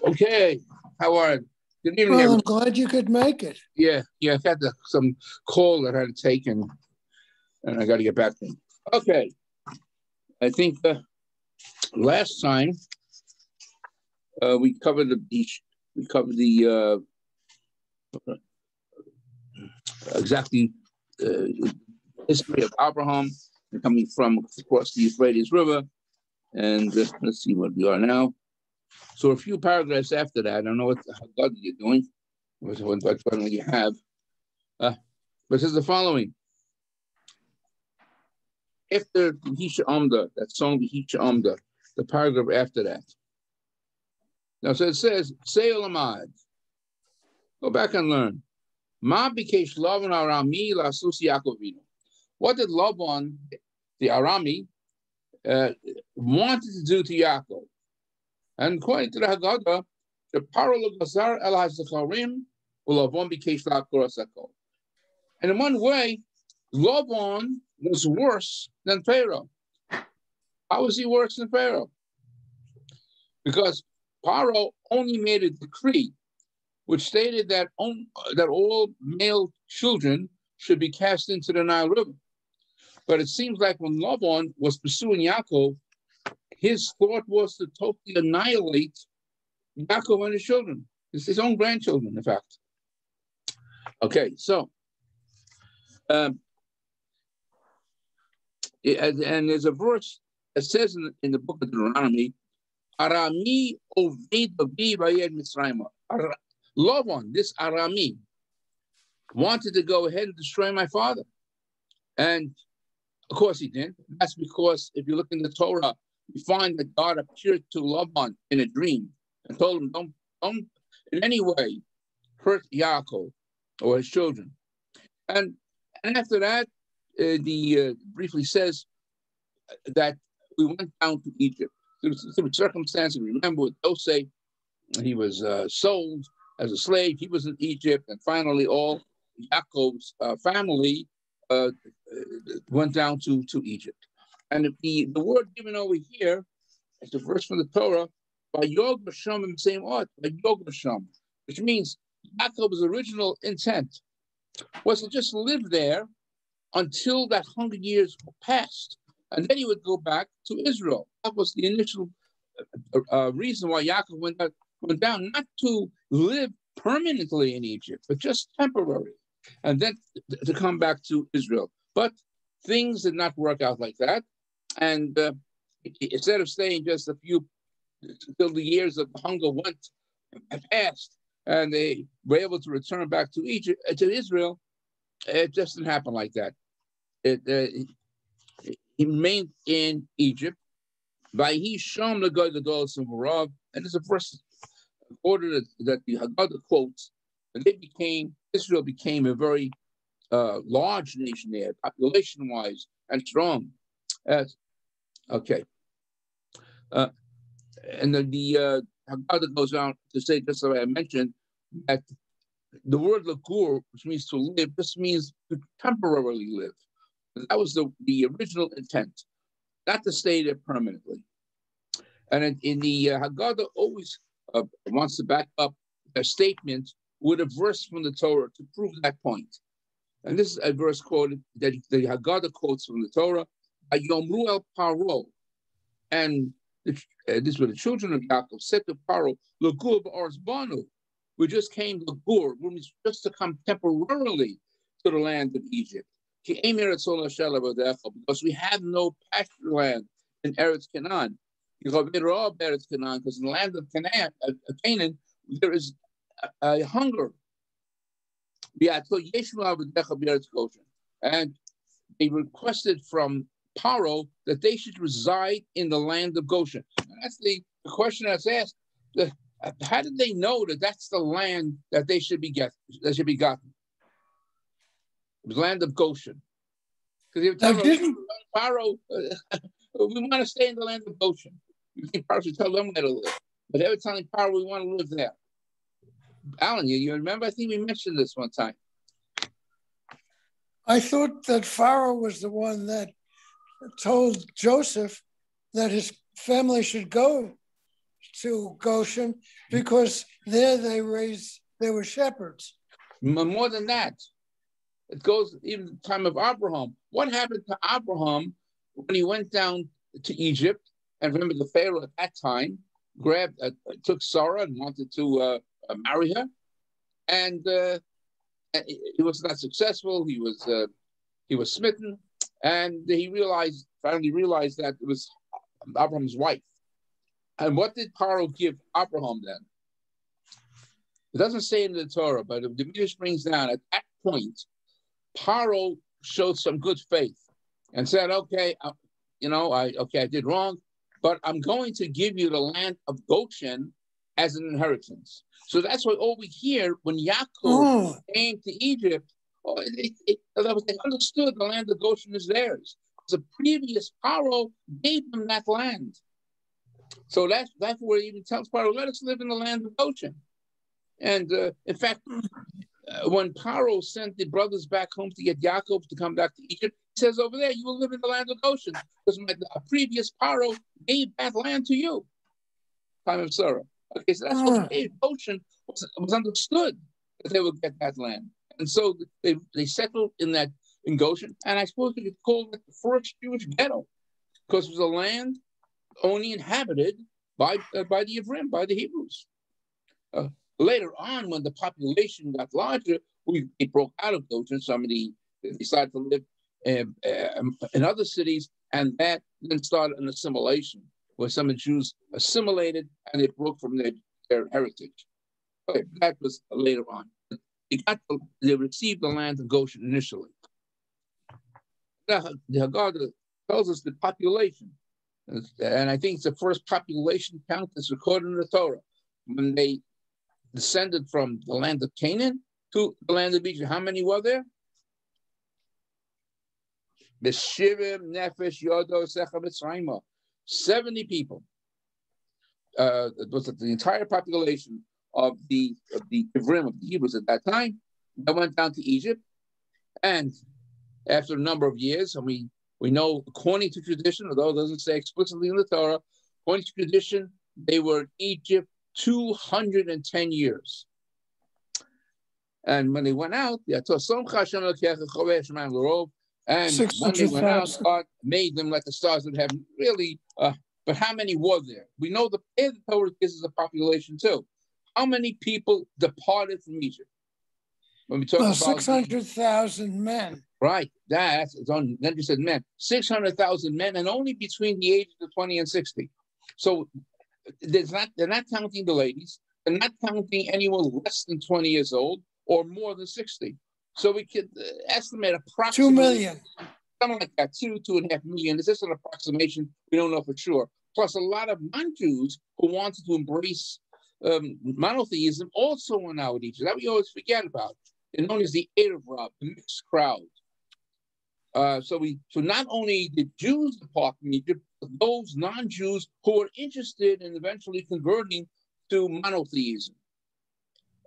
Okay, how are you? Good evening, Well, I'm everyone. glad you could make it. Yeah, I had some call that I had to take, and I got to get back to it. Okay, I think last time we covered the exactly history of Abraham coming from across the Euphrates River, and let's see what we are now. So a few paragraphs after that, I don't know how God you're doing, what you have. But it says the following. After Hisha Amda, that song Hisha Amda, the paragraph after that. Now, so it says, Say Olamad, go back and learn. Ma bikesh Lavan Arami lasus Yaakovinu. What did Lavan, the Arami, wanted to do to Yaakov? And according to the Haggadah, the parallel Gazar El HaZacharim Lavan bikesh Lakorasako. And in one way, Lavan was worse than Pharaoh. How was he worse than Pharaoh? Because Pharaoh only made a decree which stated that all male children should be cast into the Nile River. But it seems like when Lavan was pursuing Yaakov, his thought was to totally annihilate Yaakov and his children, his own grandchildren, in fact. Okay, so and there's a verse that says in the book of Deuteronomy, Arami Oved Avi Vayed Mitzrayim. Lavan, this Arami, wanted to go ahead and destroy my father. And of course he did. That's because if you look in the Torah, you find that God appeared to Lavan in a dream and told him, don't in any way hurt Yaakov or his children. And after that, briefly says that we went down to Egypt. Through circumstances, remember with Joseph, he was sold as a slave. He was in Egypt, and finally all Yaakov's family went down to Egypt. And the word given over here is a verse from the Torah, by Yog Basham in the same art, by Yog Basham, which means Yaakov's original intent was to just live there until that 100 years passed. And then he would go back to Israel. That was the initial reason why Yaakov went down, not to live permanently in Egypt, but just temporary, and then to come back to Israel. But things did not work out like that. And instead of staying just a few, till the years of the hunger went and passed, and they were able to return back to Egypt, to Israel, it just didn't happen like that. He remained in Egypt. And there's a verse order that the Haggadah quotes, and Israel became a very large nation there, population-wise, and strong. Okay. And the Haggadah goes on to say, just as I mentioned, that the word lagur, which means to live, just means to temporarily live. That was the original intent, not to stay there permanently. And in the Haggadah always wants to back up a statement with a verse from the Torah to prove that point. And this is a verse quoted that the Haggadah quotes from the Torah, Yomru el Paro. And this is what the children of Yaakov said to Paro, Lagur ba'aretz banu. We just came to Lagur, which means just to come temporarily to the land of Egypt. Because we have no pasture land in Eretz Canaan. Because in the land of Canaan, there is a hunger. And they requested from Paro that they should reside in the land of Goshen. And that's the question that's asked. How did they know that that's the land that they should be gotten? It was land of Goshen. Because they tell Paro, we want to stay in the land of Goshen. You think Paro should tell them where to live. But they were telling Paro, we want to live there. Alan, you remember? I think we mentioned this one time. I thought that Pharaoh was the one that told Joseph that his family should go to Goshen because there they were shepherds. More than that, it goes even the time of Abraham. What happened to Abraham when he went down to Egypt? And remember, the Pharaoh at that time took Sarah and wanted to marry her, and he was not successful. He was smitten, and he finally realized that it was Abraham's wife. And what did Paro give Abraham then? It doesn't say in the Torah, but the Midrash brings down at that point, Paro showed some good faith and said, "Okay, I did wrong, but I'm going to give you the land of Goshen as an inheritance." So that's why all we hear when Yaakov came to Egypt, they understood the land of Goshen is theirs. The previous Paro gave them that land. So that's where he even tells Paro, "Let us live in the land of Goshen." And in fact, when Paro sent the brothers back home to get Yaakov to come back to Egypt, he says over there, "You will live in the land of Goshen, because a previous Paro gave that land to you." Time of Sarah. Okay, so that's what Goshen was understood, that they would get that land. And so they settled in Goshen, and I suppose you could call it the first Jewish ghetto, because it was a land only inhabited by the Ivrim, by the Hebrews. Later on, when the population got larger, it broke out of Goshen. They decided to live in other cities, and that then started an assimilation, where some of the Jews assimilated and they broke from their heritage. Okay, that was later on. They received the land of Goshen initially. Now, the Haggadah tells us the population, and I think it's the first population count that's recorded in the Torah, when they descended from the land of Canaan to the land of Egypt. How many were there? 70 people. It was the entire population of the Ivrim, of the Hebrews at that time, that went down to Egypt. And after a number of years, and we know, according to tradition, although it doesn't say explicitly in the Torah, according to tradition, they were in Egypt 210 years. And when they went out, and when they went out, God made them like the stars of heaven. Really, but how many were there? We know the Torah gives us a population too. How many people departed from Egypt? When we talk about 600,000 men. Right, then you said men. 600,000 men, and only between the ages of 20 and 60. So they're not counting the ladies. They're not counting anyone less than 20 years old or more than 60. So we could estimate approximately 2 million. Something like that, 2.5 million. It's just an approximation. We don't know for sure. Plus a lot of non-Jews who wanted to embrace monotheism also went out with Egypt. That we always forget about. They're known as the Erev Rav, the mixed crowd. So not only did Jews depart from Egypt, but those non-Jews who were interested in eventually converting to monotheism.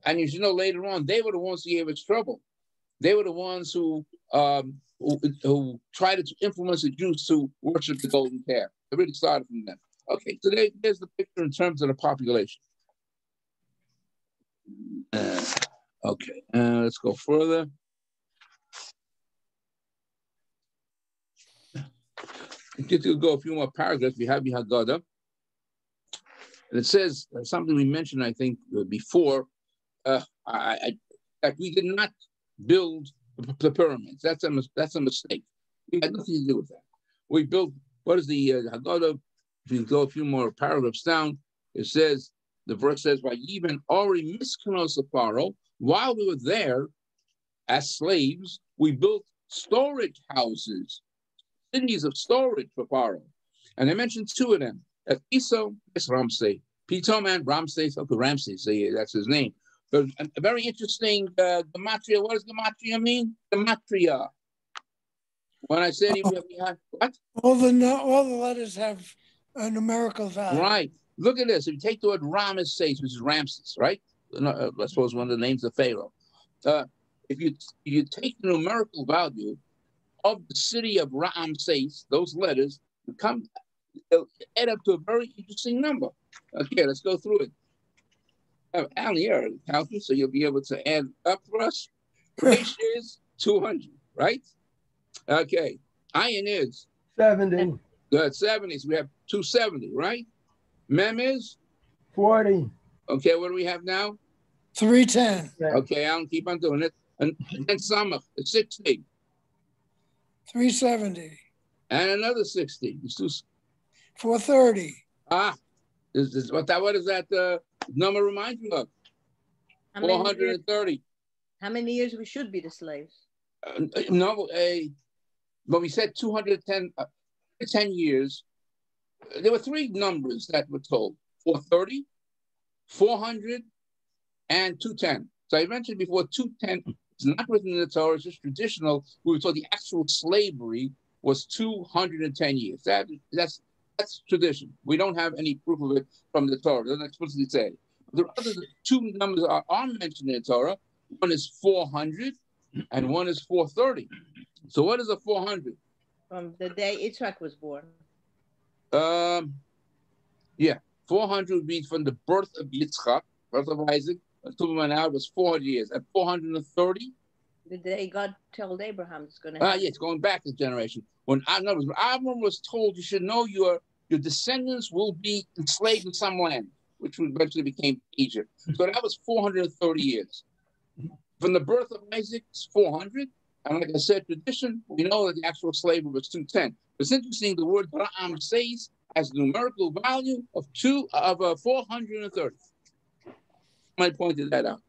And as you know, later on, they were the ones who gave us trouble. They were the ones who tried to influence the Jews to worship the golden calf. It really started from them. Okay, so there's the picture in terms of the population. Okay, let's go further. We'll go a few more paragraphs. We have the Haggadah. And it says something we mentioned, I think, before. That we did not build the pyramids. That's a mistake. We had nothing to do with that. We built, what is the Haggadah? If you go a few more paragraphs down, it says, the verse says, even Ori Miskanos of Pharaoh, while we were there as slaves, we built storage houses, cities of storage for Pharaoh. And I mentioned two of them. At Piso, it's Ramsey. Pitom and Ramses, okay, Ramses, that's his name. But a very interesting gematria. What does gematria mean? Gematria. When I said we have what? All the letters have a numerical value. Right. Look at this. If you take the word Ramses, which is Ramses, right? I suppose one of the names of Pharaoh. If you take the numerical value of the city of Ramses, those letters, it'll add up to a very interesting number. Okay, let's go through it. Alan, you're an accountant, so you'll be able to add up for us. Resh is 200, right? Okay. Ayin is 70. good, 70. So we have 270, right? Mem is 40. okay. What do we have now? 310. Okay, Alan, keep on doing it. And then Samach is 60. 370. And another 60. It's two, 430. what does that number remind you of? 430. How many years we should be the slaves? No, but we said 210 10 years. There were three numbers that were told: 430, 400, and 210. So I mentioned before, 210 is not written in the Torah; it's just traditional. We were told the actual slavery was 210 years. That's tradition. We don't have any proof of it from the Torah. It doesn't explicitly say it. The other two numbers are mentioned in the Torah. One is 400 and one is 430. So what is a 400? From the day Yitzhak was born. Yeah, 400 would be from the birth of Yitzchak, birth of Isaac. Now was 400 years. At 430, the day God told Abraham it's going to happen. Yeah, it's going back a generation. When Abraham was told, you should know your descendants will be enslaved in some land, which eventually became Egypt. So that was 430 years. From the birth of Isaac, it's 400. And like I said, tradition, we know that the actual slavery was 210. It's interesting, the word Ra'am says has a numerical value of 430. I pointed that out.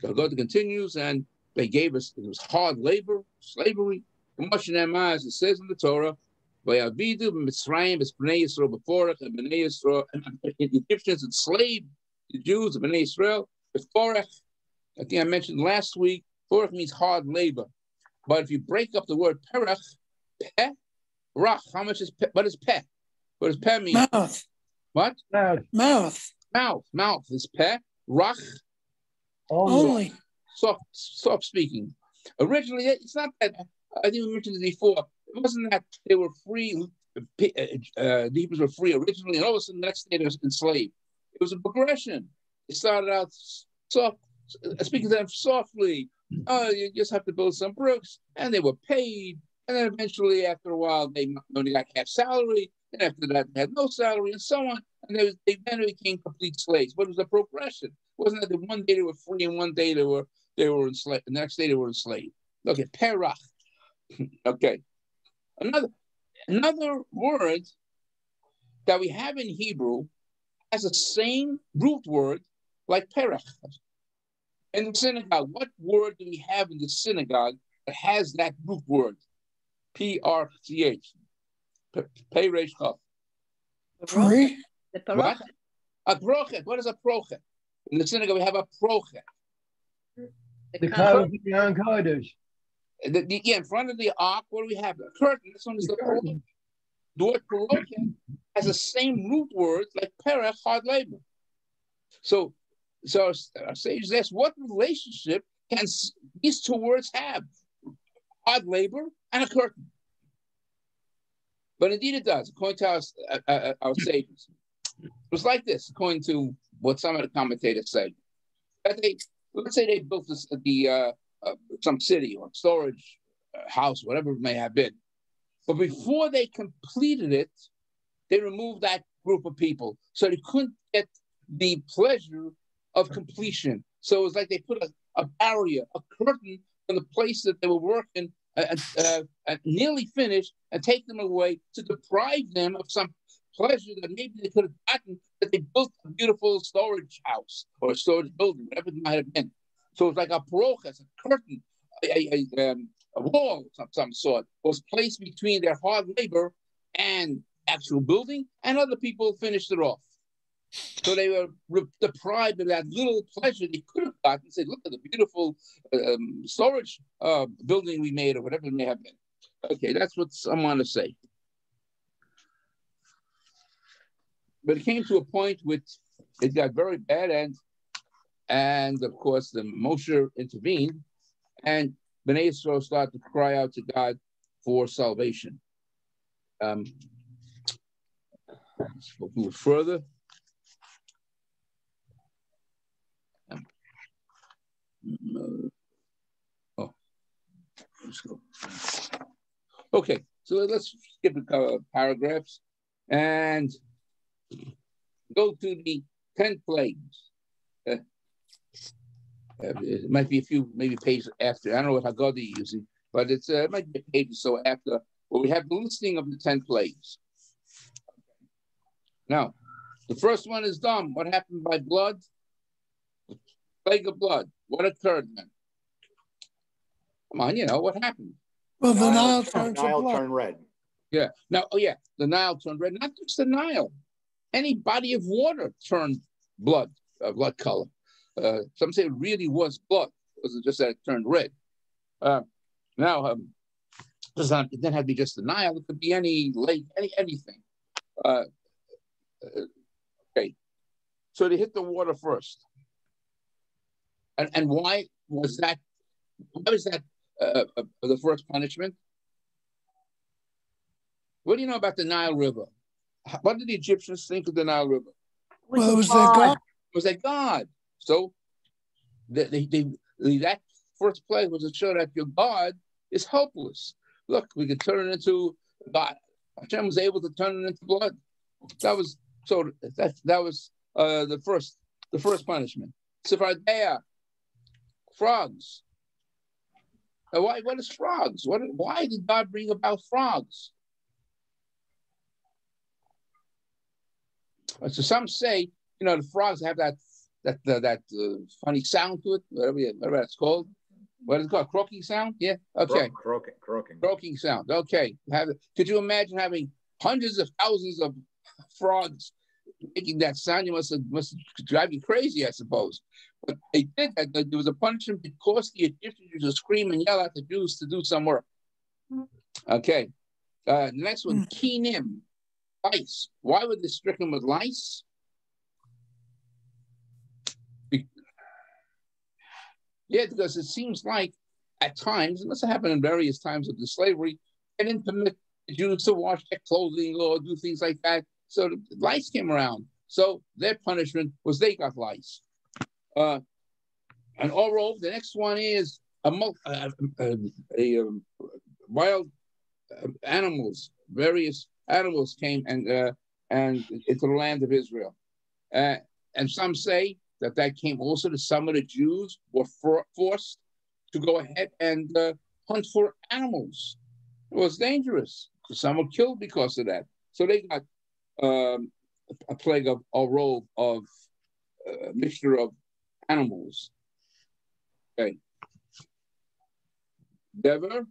God continues, and they gave us, it was hard labor, slavery. As it says in the Torah, Egyptians enslaved the Jews of Bnei Israel. I think I mentioned last week, Porach means hard labor. But if you break up the word perach, peh, rach, how much is peh? What is peh? What does peh mean? Mouth. What? Mouth. Mouth is peh. Rach. Only. Soft speaking. Originally, it's not that, I think we mentioned it before, it wasn't that they were free, the Hebrews were free originally, and all of a sudden the next day they were enslaved. It was a progression. It started out soft, speaking to them softly. You just have to build some bricks, and they were paid. And then eventually, after a while, they only got half salary, and after that, they had no salary, and so on. And they then became complete slaves. But it was a progression. It wasn't that one day they were free, and one day they were enslaved. The next day they were enslaved. Okay, perach. Okay, another word that we have in Hebrew has the same root word like perach. In the synagogue, what word do we have in the synagogue that has that root word? P-R-C-H. Pei-Resh Chaf. Free? What? A prochet. What is a prochet? In the synagogue, we have a prochet. The Kodesh. In front of the ark, what do we have? A curtain. This one is the curtain. The word prochet has the same root word like perach, hard labor. So our sages ask, what relationship can these two words have? Hard labor and a curtain. But indeed it does, according to our sages. It was like this, according to what some of the commentators say. That let's say they built some city or storage house, whatever it may have been. But before they completed it, they removed that group of people. So they couldn't get the pleasure of completion. So it was like they put a barrier, a curtain on the place that they were working and nearly finished, and take them away to deprive them of some pleasure that maybe they could have gotten, that they built a beautiful storage house or a storage building, whatever it might have been. So it's like a brochas, a curtain, a wall of some sort was placed between their hard labor and actual building, and other people finished it off. So they were deprived of that little pleasure they could have gotten. Say, look at the beautiful storage building we made, or whatever it may have been. Okay, that's what some want to say. But it came to a point which it got very bad, and of course the Moshe intervened, and Bnei Yisrael started to cry out to God for salvation. Let's go a little further. Let's go. Okay, so let's skip a couple of paragraphs and go to the 10 plagues. It might be a few, maybe pages after. I don't know what Haggadah you're using, but it might be a page or so after, where we have the listing of the 10 plagues. Now, the first one is dumb. What happened by blood? Plague of blood. What occurred then? Come on, what happened? Well, the Nile turned to Nile blood. turned red. Yeah. Now, the Nile turned red. Not just the Nile. Any body of water turned blood color. Some say it really was blood. It wasn't just that it turned red. Now, it doesn't have to be just the Nile. It could be any lake, anything. Okay. So they hit the water first. And why was that? Why was that the first punishment? What do you know about the Nile River? What did the Egyptians think of the Nile River? Well, it was their God. It was their God. So that first plague was to show that your God is helpless. Look, we could turn it into God. Hashem was able to turn it into blood. That was the first punishment. Sephardea, frogs. Now, what is frogs? Why did God bring about frogs? So some say, the frogs have that funny sound to it, whatever that's called. What is it called? Croaking sound? Yeah. Okay. Croaking sound. Okay. Could you imagine having hundreds of thousands of frogs making that sound? You must drive you crazy, I suppose. But they did that. There was a punishment because the Egyptians used to scream and yell at the Jews to do some work. Okay. The next one, kinim, lice. Why were they stricken with lice? Because it seems like at times, it must have happened in various times of the slavery, they didn't permit the Jews to wash their clothing or do things like that. So the lice came around. So their punishment was they got lice. And overall, the next one is wild animals. Various animals came and into the land of Israel. And some say that came also to some of the Jews were forced to go ahead and hunt for animals. It was dangerous. Some were killed because of that. So they got a plague of a robe of mixture of animals. Okay. Dever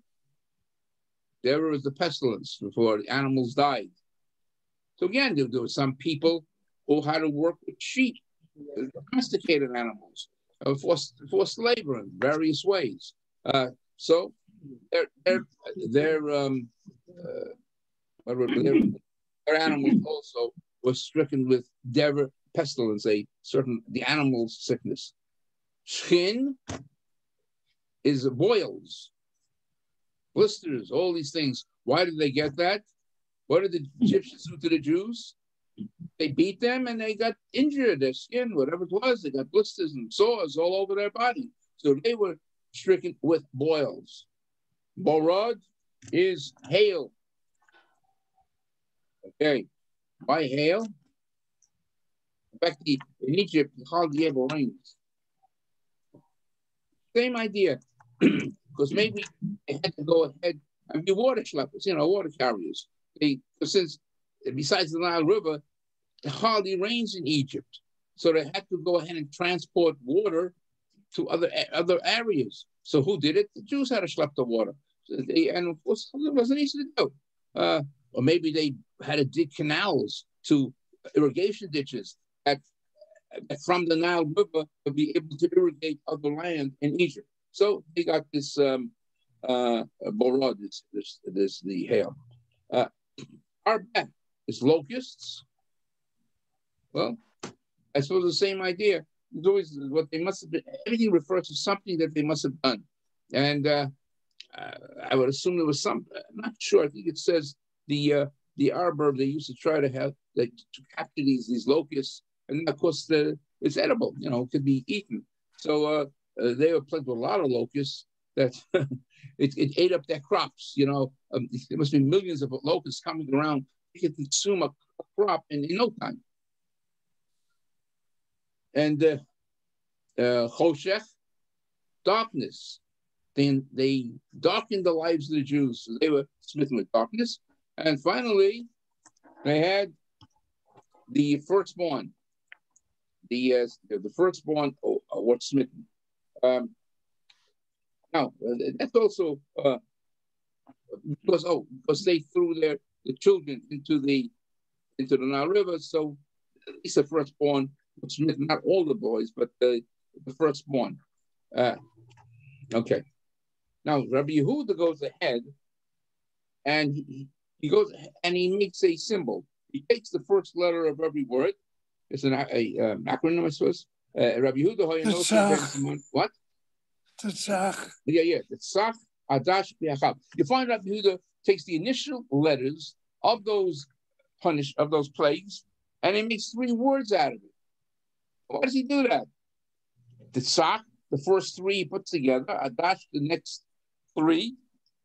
is the pestilence before the animals died. So again, there were some people who had to work with sheep, domesticated animals, forced labor in various ways. So their animals also was stricken with dever pestilence, the animal's sickness. Shin is boils, blisters, all these things. Why did they get that? What did the Egyptians do to the Jews? They beat them and they got injured, their skin, whatever it was. They got blisters and sores all over their body. So they were stricken with boils. Borod is hail. Okay. Why hail? In fact, in Egypt, hardly ever rains. Same idea. Because maybe they had to go ahead and be water schleppers, water carriers. Since besides the Nile River, it hardly rains in Egypt. So they had to go ahead and transport water to other areas. So who did it? The Jews had to schlep the water. And of course, it wasn't easy to do. Or maybe they had to dig canals to irrigation ditches that from the Nile River to be able to irrigate other land in Egypt. So they got this borod, this the hail. Arbet is locusts. Well, I suppose the same idea. It's always what they must have been. Everything refers to something that they must have done. And I would assume there was some. I'm not sure. I think it says the arbor they used to try to have to capture these locusts, and of course it's edible. It could be eaten. So they were plagued with a lot of locusts that it ate up their crops. There must be millions of locusts coming around. They could consume a crop in no time. And choshech, darkness. Then they darkened the lives of the Jews. So they were smitten with darkness. And finally, they had the firstborn. The firstborn were smitten. Now that's also because they threw the children into the Nile River. So at least the firstborn was smitten. Not all the boys, but the firstborn. Okay. Now Rabbi Yehuda goes ahead, and he goes and he makes a symbol. He takes the first letter of every word. It's an acronym, I suppose. Rabbi Yehuda. What? Tzach. Yeah. The Tzach, Adash, Biachab. You find Rabbi Yehuda takes the initial letters of those plagues, and he makes 3 words out of it. Why does he do that? The Tzach, the first 3 he puts together, Adash, the next 3,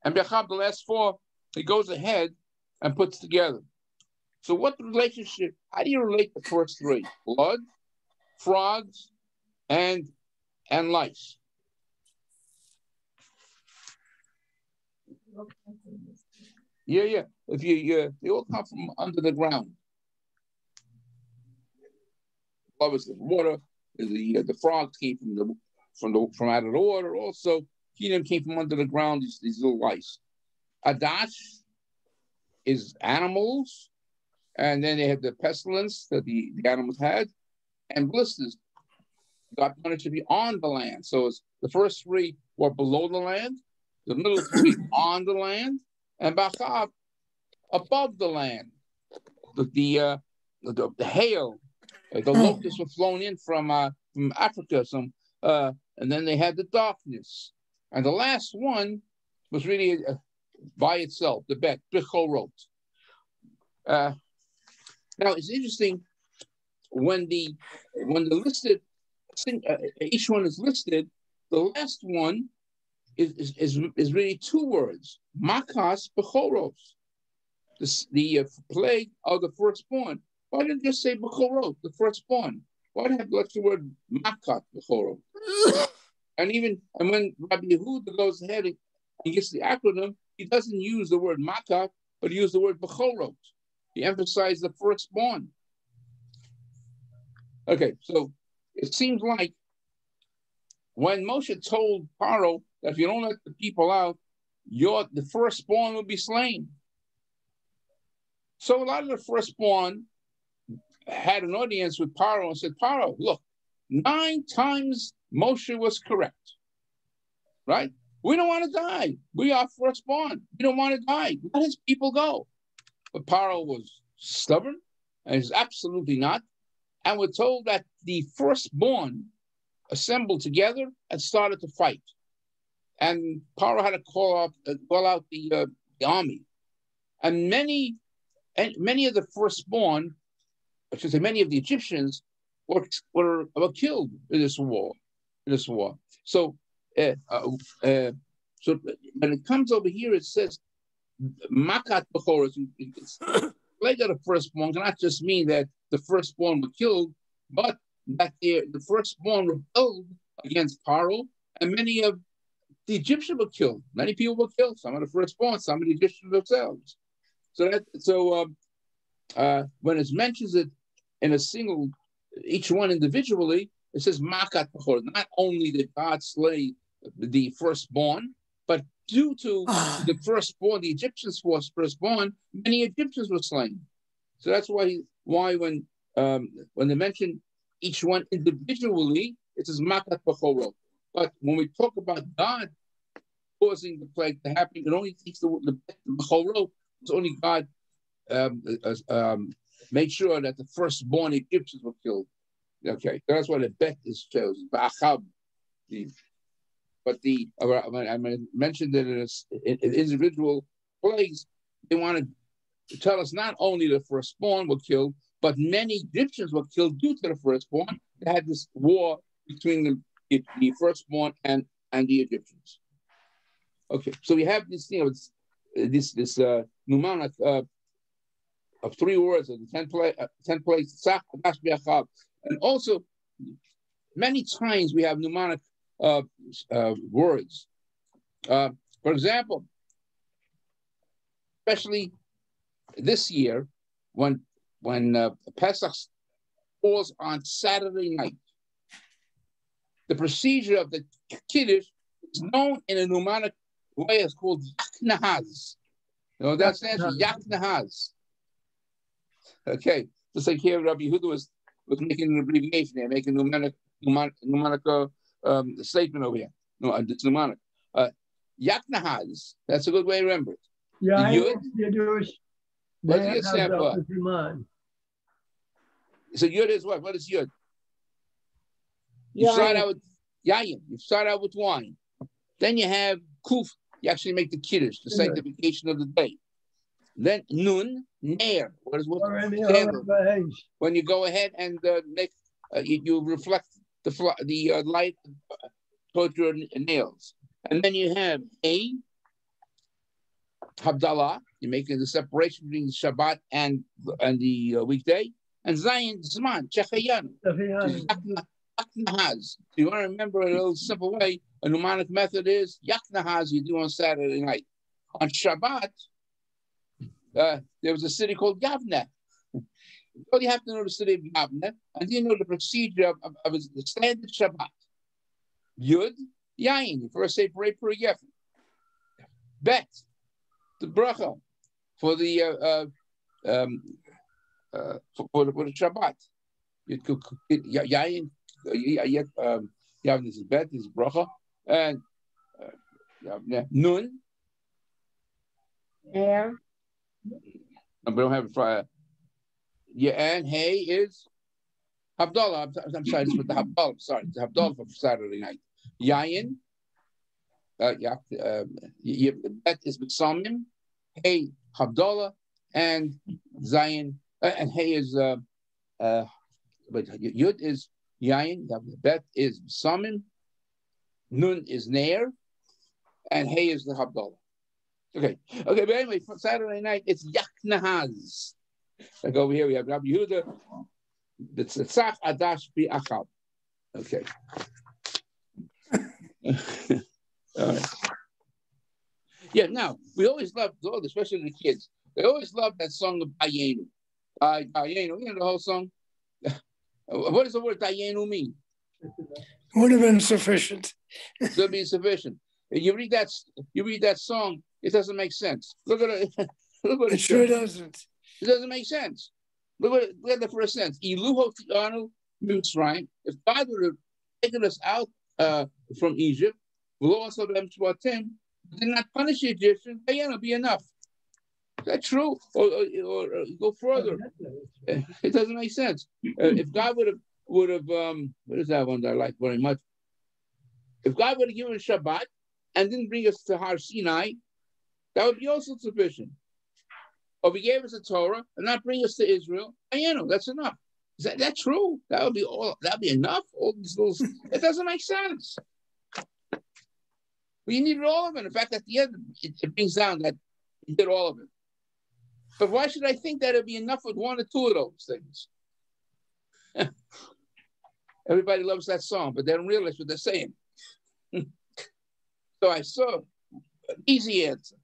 and Biachab, the last 4, he goes ahead and puts together. So what relationship, how do you relate the first 3? Blood, frogs, and lice. Yeah. If they all come from under the ground. Blood was the water. The frogs came from out of the water. Also, Kenan came from under the ground. These little lice. Adash is animals, and then they had the pestilence that the animals had, and blisters. God wanted to be on the land. So the first 3 were below the land, the middle 3 on the land, and Bachab above the land. The hail, the locusts were flown in from Africa, and then they had the darkness. And the last one was really by itself, the bet, Bechorot. Now it's interesting when the listed each one is listed. The last one is really 2 words: Makas Bechoros, the plague of the firstborn. Why didn't you say Bechorot, the firstborn? Why did you have the extra word Makat Bechorot? And when Rabbi Yehuda goes ahead and he gets the acronym, he doesn't use the word Makat, but he used the word Bechorot. He emphasized the firstborn. Okay, so it seems like when Moshe told Paro that if you don't let the people out, the firstborn will be slain. So a lot of the firstborn had an audience with Paro and said, Paro, look, 9 times Moshe was correct, right? We don't want to die. We are firstborn. We don't want to die. Let his people go. But Paro was stubborn, and he's absolutely not. And we're told that the firstborn assembled together and started to fight. And Paro had to call out the army. And many of the firstborn, I should say, many of the Egyptians were killed in this war. So when it comes over here, it says Makat Bechoros. Plague of the firstborn cannot just mean that the firstborn were killed, but that the firstborn rebelled against Paro, and many of the Egyptians were killed. Many people were killed. Some of the firstborn, some of the Egyptians themselves. So when it mentions it in a single, each one individually, it says Makat Bechor. Not only did God slay the firstborn, but due to the firstborn, the Egyptians' firstborn, many Egyptians were slain. So that's why when they mention each one individually, it says Makat Bechorot. But when we talk about God causing the plague to happen, it only takes the Bechorot. It's only God made sure that the firstborn Egyptians were killed. Okay, that's why the bet is chosen. I mentioned that in individual plagues, they wanted to tell us not only the firstborn were killed, but many Egyptians were killed due to the firstborn. They had this war between the firstborn and the Egyptians. Okay, so we have this, this mnemonic of 3 words of the 10 places, and also many times we have mnemonic words. For example, especially this year, when Pesach falls on Saturday night, the procedure of the Kiddush is known in a mnemonic way. It's called Yaknahaz. That stands for Yaknahaz. Okay, just like here, Rabbi Yehuda was making an abbreviation there, making a mnemonic statement over here. No, it's mnemonic. Yaknahaz. That's a good way to remember it. Yeah, Yud. What's the Yud stand for? So Yud is what? What is Yud? You start out with Yayin. You start out with wine. Then you have Kuf. You actually make the Kiddush, the sanctification of the day. Then Nun, Ner. What is what? When you go ahead and make, you reflect the light toward your nails. And then you have A, Havdalah. You're making the separation between the Shabbat and the weekday. And Zayin, Zman, Chechayan. Yaknahaz. So you want to remember in a little simple way, a mnemonic method is Yaknahaz you do on Saturday night. On Shabbat, there was a city called Yavne. All you have to know the city of Yavne, and you know the procedure of the standard Shabbat. Yud, Yain. You first say pray per Yef. Bet, the bracha for the for the Shabbat. Yain, Yavne is bet, is bracha, and Nun. Air. No, we don't have it for and Hey is Havdalah. I'm sorry, it's with the Havdalah. Sorry, the Havdalah for Saturday night. Yayin. That is B'Samim. Hey, Havdalah, and Zion, and Hey is but Yud is Yayin. Bet is B'Samim. Nun is Ner, and Hey is the Havdalah. Okay, but anyway, for Saturday night, it's Yaknahaz. Like over here, we have Rabbi Yehuda, the Tzetzach Adash Bi Achab. Okay. All right. Yeah, now, we always love, especially the kids, they always love that song of Dayenu. Dayenu, you know the whole song? What does the word Dayenu mean? Would have been sufficient. It would be sufficient. You read that song, it doesn't make sense. Look at it. Look what it sure doesn't. It doesn't make sense. Look at the first sentence. If God would have taken us out from Egypt, did not punish the Egyptians, it'll be enough. Is that true? Or go further? It doesn't make sense. If God would have what is that one that I like very much? If God would have given us Shabbat and didn't bring us to Har Sinai, that would be also sufficient. Or if he gave us a Torah and not bring us to Israel, that's enough. Is that true? That would be enough. All these little, it doesn't make sense. But you needed all of it. In fact, at the end, it brings down that you did all of it. But why should I think that it'd be enough with one or two of those things? Everybody loves that song, but they don't realize what they're saying. So I saw an easy answer.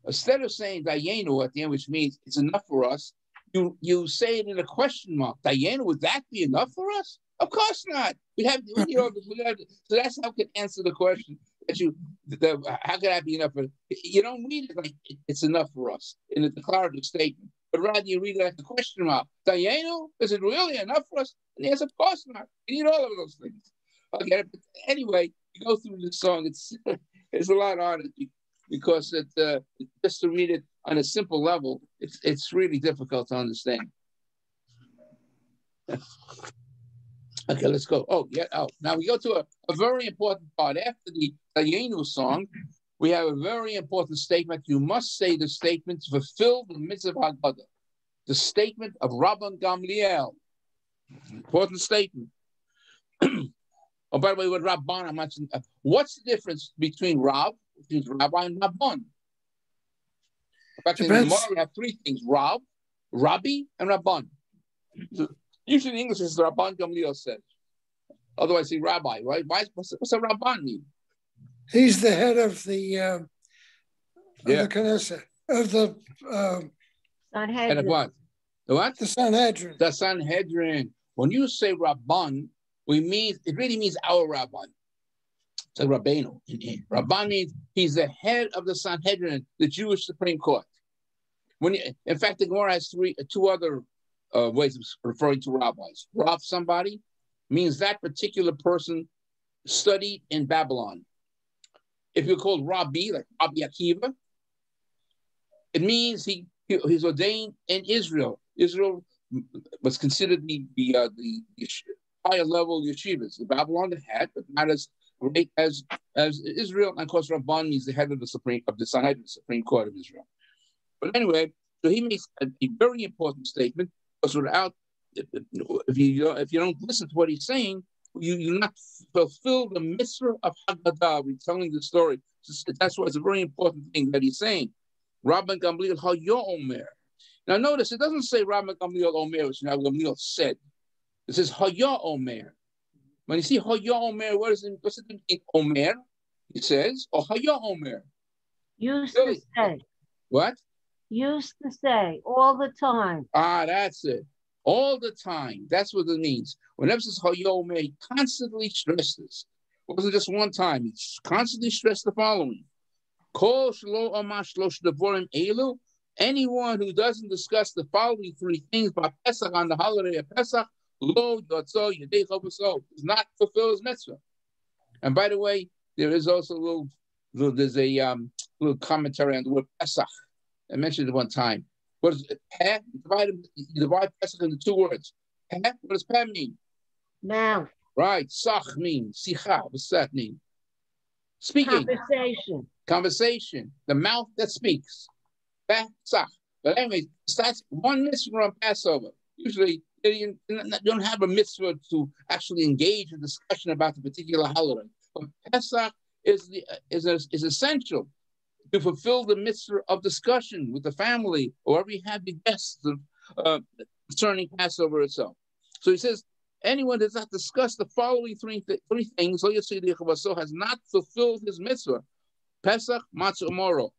Instead of saying Dayenu at the end, which means it's enough for us, you say it in a question mark. Dayenu, would that be enough for us? Of course not. So that's how we can answer the question how can that be enough for us? You don't read it like it's enough for us in a declarative statement, but rather you read it like a question mark. Dayenu, is it really enough for us? And the answer, of course not. You need all of those things. Okay, but anyway, you go through the song, it's a lot on it. Because just to read it on a simple level, it's really difficult to understand. Okay, let's go. Oh, yeah. Oh, now we go to a very important part. After the Dayenu song, we have a very important statement. You must say the statement to fulfill the mitzvah Haggadah. The statement of Rabban Gamliel. Important statement. Oh, by the way, with Rabban, I mentioned, what's the difference between Rab, which means Rabbi, and Rabban? In fact, in the Gemara, we have three things: Rab, Rabbi, and Rabban. So, usually in English, it's Rabban Gamliel says. Otherwise, say Rabbi, right? What's a Rabban mean? He's the head of the Knesset, of the Sanhedrin. Head of what? The what? The Sanhedrin. The Sanhedrin. When you say Rabban, it really means our Rabban. It's like Rabbeinu. Rabban means he's the head of the Sanhedrin, the Jewish Supreme Court. In fact, the Gemara has two other ways of referring to rabbis. Rav, somebody, means that particular person studied in Babylon. If you're called Rabbi, like Rabbi Akiva, it means he's ordained in Israel. Israel was considered the higher level yeshivas. The Babylon had, but not as great as Israel. And of course, Rabban means the head of the Sanhedrin, Supreme Court of Israel. But anyway, so he makes a very important statement, because without, if you don't listen to what he's saying, you not fulfill the mitzvah of Haggadah, retelling the story. That's why it's a very important thing that he's saying. Rabban Gamliel Hayo Omer. Now notice, it doesn't say Rabban Gamliel Omer, which Rabban Gamliel said. It says Hayo Omer. When you see Hayo Omer, what's it mean? Omer, he says, or Hayo Omer. Used to say. What? Used to say all the time. Ah, that's it. All the time. That's what it means. Whenever it says Hayo Omer, he constantly stresses. It wasn't just one time. He constantly stressed the following. Anyone who doesn't discuss the following three things by Pesach, on the holiday of Pesach, does not fulfill his mitzvah. And by the way, there is also there's a little commentary on the word Pesach. I mentioned it one time. What is it? You divide Pesach into two words. What does Peh mean? Mouth. Right. Sach means sicha. What's that mean? Speaking. Conversation. The mouth that speaks. Pesach. But anyway, that's one mitzvah on Passover. Usually, you don't have a mitzvah to actually engage in discussion about the particular holiday. But Pesach is essential to fulfill the mitzvah of discussion with the family, or wherever you have the guests concerning Passover itself. So he says, anyone that does not discuss the following three things, has not fulfilled his mitzvah. Pesach, Matzah, Moro,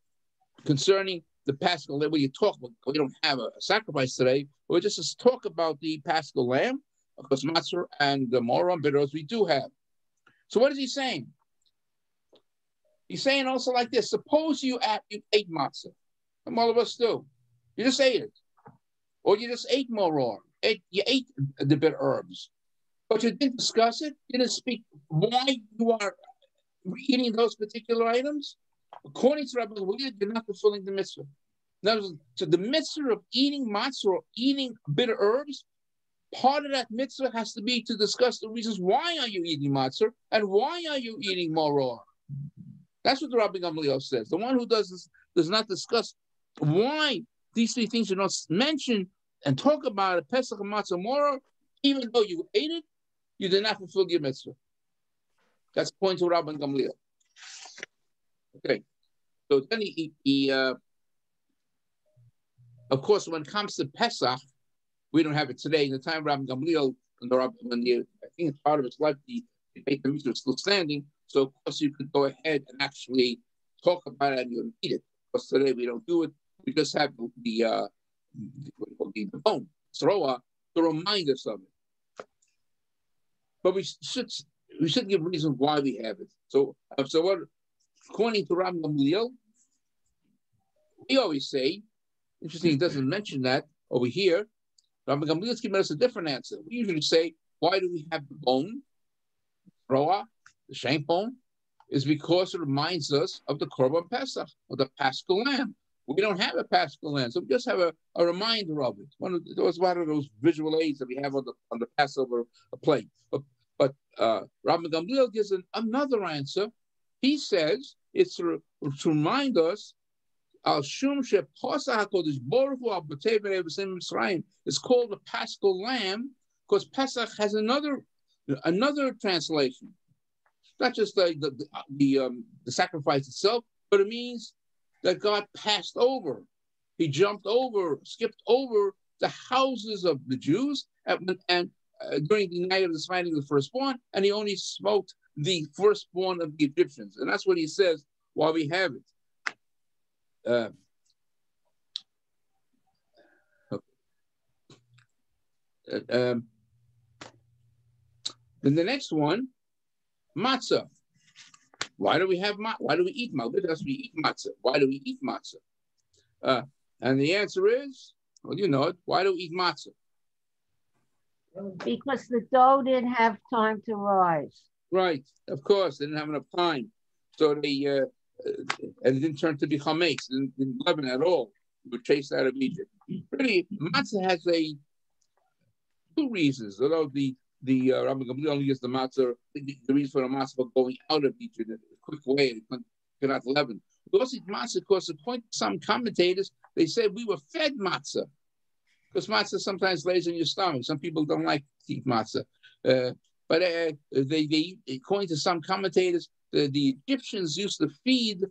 concerning the Paschal Lamb. We don't have a sacrifice today, but we just talk about the Paschal Lamb, because Matzah and the Moro and bitter herbs we do have. So what is he saying? He's saying also like this: suppose you ate matzah, and all of us do. You just ate it, or you just ate moror. You ate the bitter herbs, but you didn't discuss it. You didn't speak why you are eating those particular items. According to Rabbi Gamliel, you're not fulfilling the mitzvah. Now, so the mitzvah of eating matzah or eating bitter herbs, part of that mitzvah has to be to discuss the reasons why are you eating matzah and why are you eating moror. That's what the Rabbi Gamliel says. The one who does not discuss why these three things are not mentioned and talk about it, Pesach and Matzah Moror, even though you ate it, you did not fulfill your mitzvah. That's the point to Rabbi Gamliel. Okay. So then he of course, when it comes to Pesach, we don't have it today. In the time of Rabbi Gamliel, I think it's part of his life, the Beit HaMikdash was still standing. So, of course, you could go ahead and actually talk about it and you eat it. Because today we don't do it. We just have the bone, sroa, to remind us of it. But we should give reasons why we have it. So what, according to Rabbi Gamliel, we always say, interesting, he doesn't mention that over here. Rabbi Gamliel is giving us a different answer. We usually say, why do we have the bone, sroa, the shank bone, is because it reminds us of the Korban Pesach, or the Paschal Lamb. We don't have a Paschal lamb, so we just have a reminder of it. One of those visual aids that we have on the Passover plate. But Rabbi Gamliel gives another answer. He says it's to remind us Al Shum She Pasach HaKodesh Baruch Hu Al B'tei B'nei B'Sim Mitzrayim. It's called the Paschal lamb because Pesach has another translation. It's not just the sacrifice itself, but it means that God passed over. He jumped over, skipped over the houses of the Jews, and during the night of the smiting of the firstborn, and he only smote the firstborn of the Egyptians. And that's what he says while we have it. Then the next one, matzah. Why do we eat matzah? Why do we eat matzah? And the answer is, well, you know it. Why do we eat matzah? Because the dough didn't have time to rise. Right, of course, they didn't have enough time, so they and it didn't turn to be chametz, didn't leaven at all. We were chased out of Egypt. Really, matzah has two reasons. Although the Rabbi Gamliel only gives the matzah, the reason for the matzah for going out of Egypt in a quick way, it could not leaven. We also eat matzah because, according to some commentators, they say we were fed matzah. Because matzah sometimes lays in your stomach. Some people don't like to eat matzah. But they, according to some commentators, the Egyptians used to feed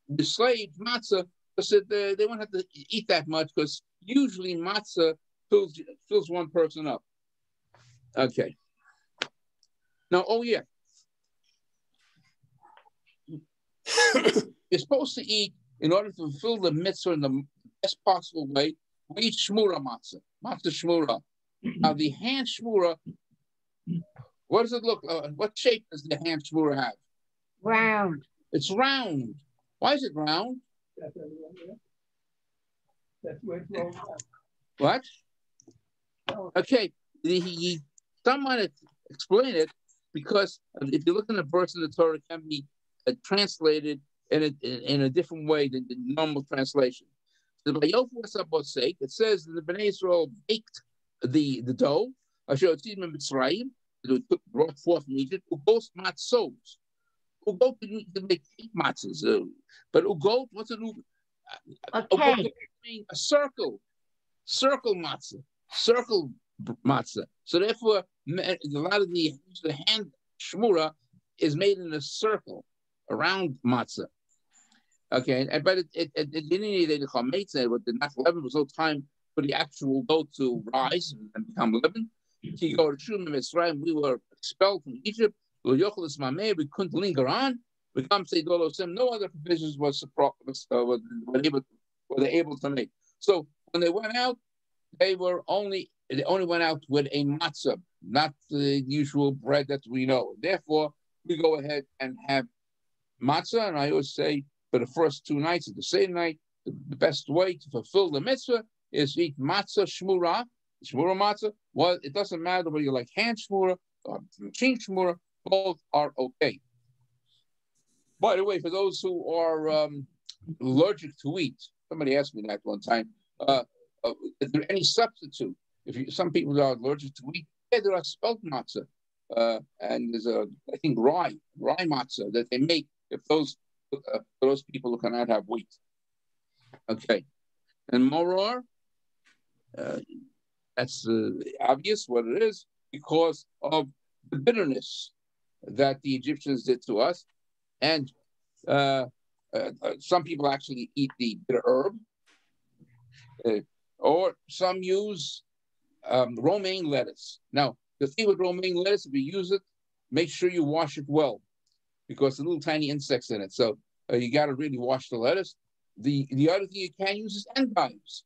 the slaves matzah because they wouldn't have to eat that much because usually matzah fills one person up. Okay. Now, you're supposed to eat, in order to fulfill the mitzvah in the best possible way, we eat shmura matzah shmura. Now, the hand shmura, what does it look like? What shape does the hand shmura have? Round. It's round. Why is it round? What? Okay, someone explain it, because if you look in the verse in the Torah, it can be translated in a different way than the normal translation. It says that the Bnei Israel baked the dough. They brought forth from Egypt. Ugos matzos. Ugot can make 8 matzahs. But ugot, what's an ugot? Okay. A circle matzah. Circle matzah. So therefore, a lot of the hand shmura is made in a circle around matzah. Okay, but it didn't need the chametz, but the not leaven was no time for the actual dough to rise and become leaven. We were expelled from Egypt. We couldn't linger on. No other provisions were they able to make. So when they went out, they only went out with a matzah, not the usual bread that we know. Therefore, we go ahead and have matzah. And I always say, for the first 2 nights of the same night, the best way to fulfill the mitzvah is to eat matzah shmura matzah. Well, it doesn't matter whether you like hand shmura or machine shmura, both are okay. By the way, for those who are allergic to wheat, somebody asked me that one time, is there any substitute? Some people are allergic to wheat, there are spelt matzah, and there's I think rye matzah that they make if for those people who cannot have wheat. Okay, and moror, that's obvious what it is, because of the bitterness that the Egyptians did to us, and some people actually eat the bitter herb, or some use romaine lettuce. Now, the thing with romaine lettuce, if you use it, make sure you wash it well, because there's little tiny insects in it. So you got to really wash the lettuce. The other thing you can use is endives.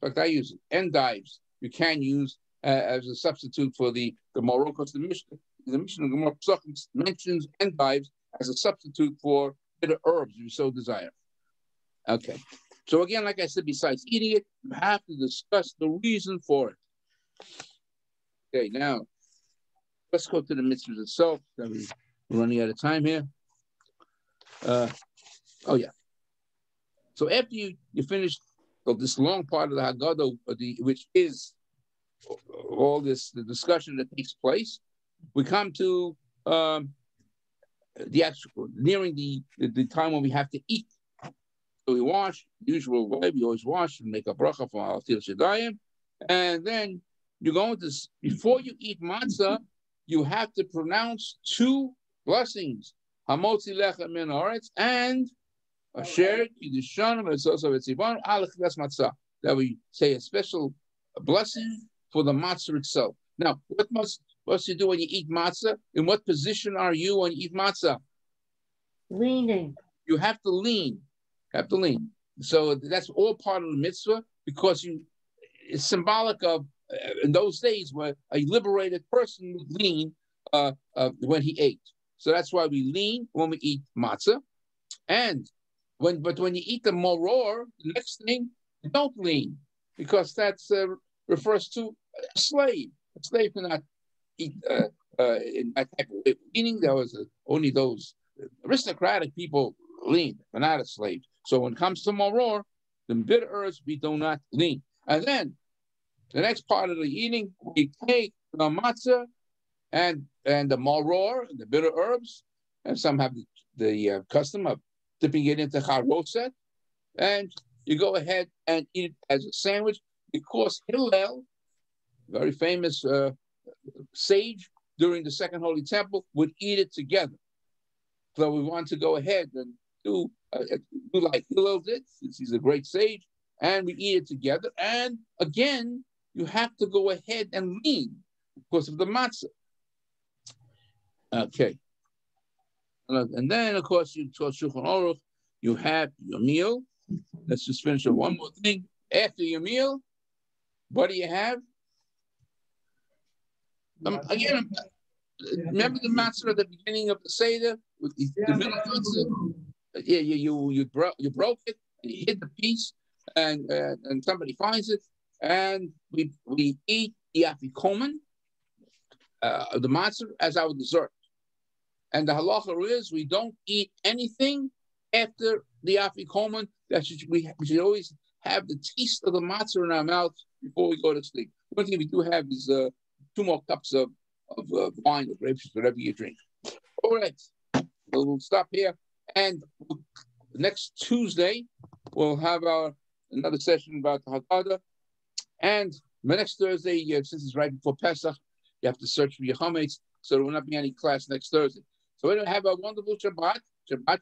In fact, I use it. Endives you can use as a substitute for the moror, because the Mishnah Gemara Pesachim mentions endives as a substitute for bitter herbs if you so desire. Okay. So again, like I said, besides eating it, you have to discuss the reason for it. Okay, now let's go to the mitzvah itself. We're running out of time here. So after you finish this long part of the Haggadah, which is all this, the discussion that takes place, we come to the actual, nearing the time when we have to eat. So we wash, usual way, we always wash and make a bracha for our Til Shadayim. And then you're going to, before you eat matzah, you have to pronounce 2 blessings. Hamotzi lechem min haaretz and Asher Kiddushanim V'Sosav V'Tzivon Al Chdas Matzah. That we say a special blessing for the matzah itself. Now, what must you do when you eat matzah? In what position are you when you eat matzah? Leaning. You have to lean. So that's all part of the mitzvah, because it's symbolic of in those days where a liberated person would lean when he ate. So that's why we lean when we eat matzah. And when you eat the moror, the next thing, you don't lean, because that refers to a slave. A slave cannot eat in that type of way. Leaning, there was only those aristocratic people lean, but not a slave. So when it comes to moror, the bitter herbs, we do not lean. And then the next part of the eating, we take the matzah and the moror, the bitter herbs, and some have the custom of dipping it into charoset, and you go ahead and eat it as a sandwich, because Hillel, very famous sage during the Second Holy Temple, would eat it together. So we want to go ahead and do like Hillel did, since he's a great sage, and we eat it together. And again, you have to go ahead and lean because of the matzah. Okay. And then, of course, you taught Shulchan Aruch, you have your meal. Let's just finish with one more thing. After your meal, what do you have? Again, remember the matzah at the beginning of the Seder? With the middle matzah? Yeah, you broke it, and you hid the piece, and somebody finds it, and we eat the afikomen, the matzah, as our dessert. And the halacha is we don't eat anything after the afikomen. We should always have the taste of the matzah in our mouth before we go to sleep. One thing we do have is 2 more cups of wine or grapes, whatever you drink. All right, we'll stop here. And next Tuesday, we'll have another session about the Haggadah. And the next Thursday, since it's right before Pesach, you have to search for your chametz, so there will not be any class next Thursday. So we're going to have a wonderful Shabbat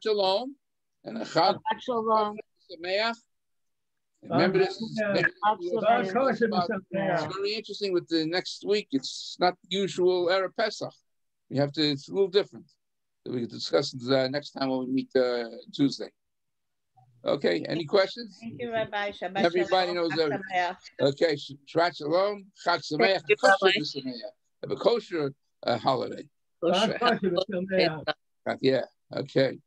Shalom, and a Chag Shalom. Sameach. Remember this. It's very interesting with the next week. It's not the usual Erev Pesach. It's a little different. So we can discuss next time when we meet Tuesday. Okay, any questions? Thank you, Rabbi. Shabbat Everybody knows everything. Okay, Shabbat Shalom, Chag Sameach, have a kosher holiday. Kosher. Yeah, okay.